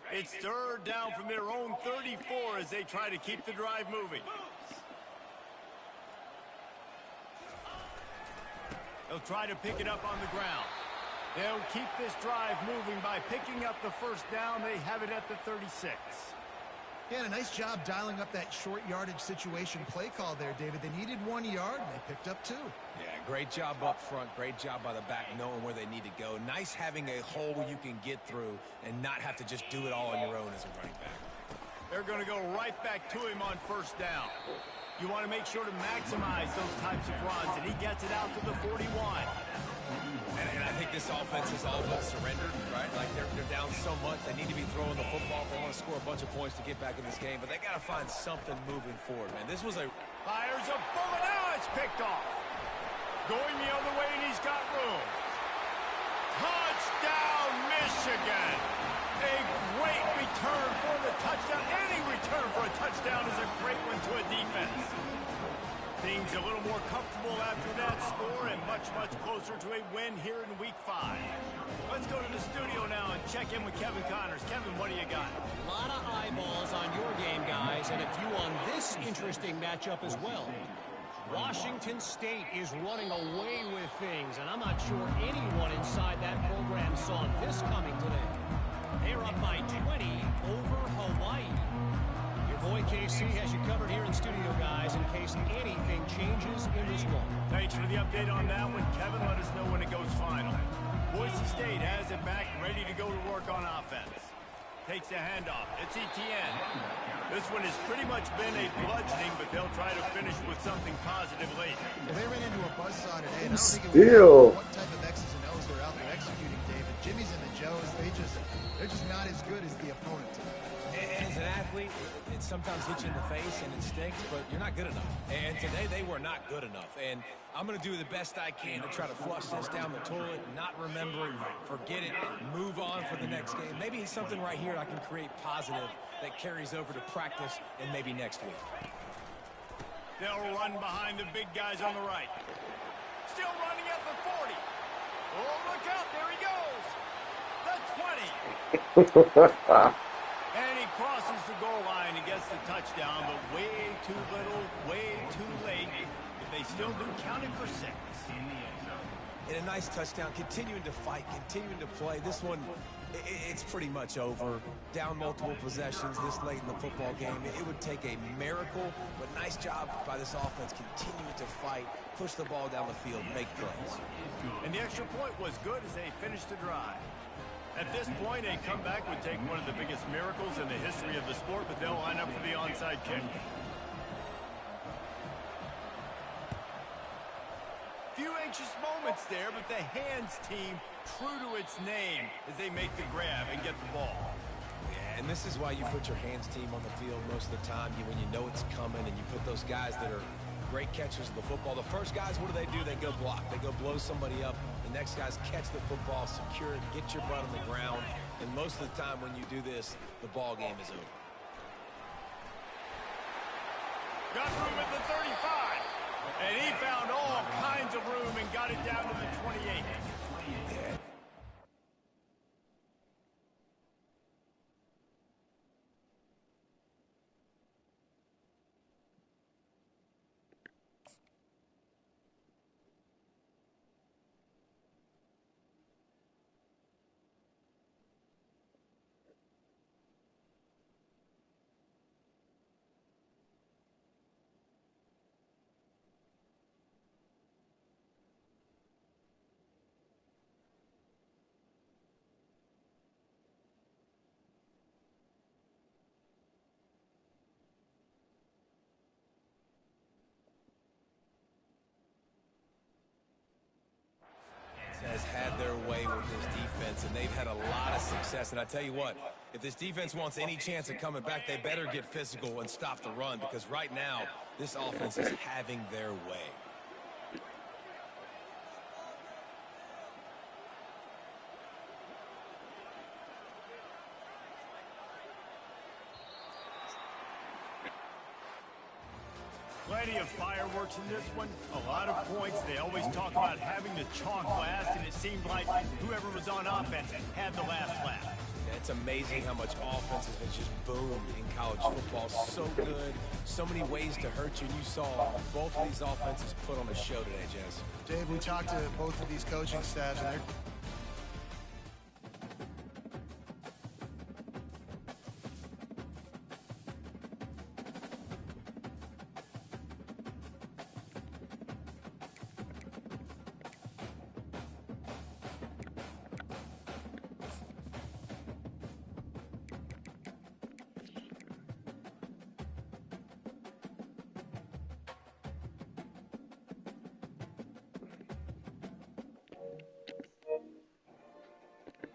It's 3rd down from their own 34 as they try to keep the drive moving. They'll try to pick it up on the ground. They'll keep this drive moving by picking up the first down. They have it at the 36. Yeah, and a nice job dialing up that short yardage situation play call there, David. They needed 1 yard, and they picked up 2. Yeah, great job up front. Great job by the back knowing where they need to go. Nice having a hole you can get through and not have to just do it all on your own as a running back. They're going to go right back to him on first down. You want to make sure to maximize those types of runs, and he gets it out to the 41. And I think this offense is all but surrendered, right? Like they're down so much. They need to be throwing the football if they want to score a bunch of points to get back in this game. But they got to find something moving forward, man. This was a... Fires a bullet. Now it's picked off. Going the other way, and he's got room. Touchdown, Michigan. A great return for the touchdown. Any return for a touchdown is a great one to a defense. Things a little more comfortable after that score and much, much closer to a win here in Week 5. Let's go to the studio now and check in with Kevin Connors. Kevin, what do you got? A lot of eyeballs on your game, guys, and a few on this interesting matchup as well. Washington State is running away with things, and I'm not sure anyone inside that program saw this coming today. They're up by 20 over Hawaii. Your boy KC has you covered here in studio, guys, in case anything changes in this one. Thanks for the update on that one, Kevin. Let us know when it goes final. Boise State has it back, ready to go to work on offense. Takes the handoff. It's Etienne. This one has pretty much been a bludgeoning, but they'll try to finish with something positive late. Well, they ran into a buzzsaw today, and I don't think it Still. was what type of X's and O's they're out there executing, David. Jimmy's and the Joes, they're just not as good as the opponent. As an athlete, it sometimes hits you in the face and it stinks, but you're not good enough. And today they were not good enough. And I'm going to do the best I can to try to flush this down the toilet, not remember it, forget it, move on for the next game. Maybe something right here I can create positive that carries over to practice and maybe next week. They'll run behind the big guys on the right. Still running at the 40. Oh, look out. There he goes. The 20. And he crosses the goal line and gets the touchdown, but way too little, way too late. But they still do count it for 6. And a nice touchdown, continuing to fight, continuing to play. This one, it's pretty much over. Down multiple possessions this late in the football game. It would take a miracle, but nice job by this offense continuing to fight, push the ball down the field, make plays. And the extra point was good as they finished the drive. At this point, a comeback would take one of the biggest miracles in the history of the sport, but they'll line up for the onside kick. Few anxious moments offense there, but the hands team true to its name as they make the grab and get the ball. Yeah, and this is why you put your hands team on the field most of the time when you know it's coming, and you put those guys that are great catchers of the football. The first guys, what do? They go block. They go blow somebody up. The next guys catch the football, secure it, get your butt on the ground. And most of the time when you do this, the ball game is over. Got room at the 35. And he found all kinds of room and got it down to the 28. Yeah. Has had their way with this defense, and they've had a lot of success. And I tell you what, if this defense wants any chance of coming back, they better get physical and stop the run, because right now, this offense is having their way. Plenty of fireworks in this one. A lot of points. They always talk about having the chalk last, and it seemed like whoever was on offense had the last laugh. Yeah, it's amazing how much offense has been just boomed in college football. So good, so many ways to hurt you. And you saw both of these offenses put on a show today, Jess. Dave, we talked to both of these coaching staffs, and they're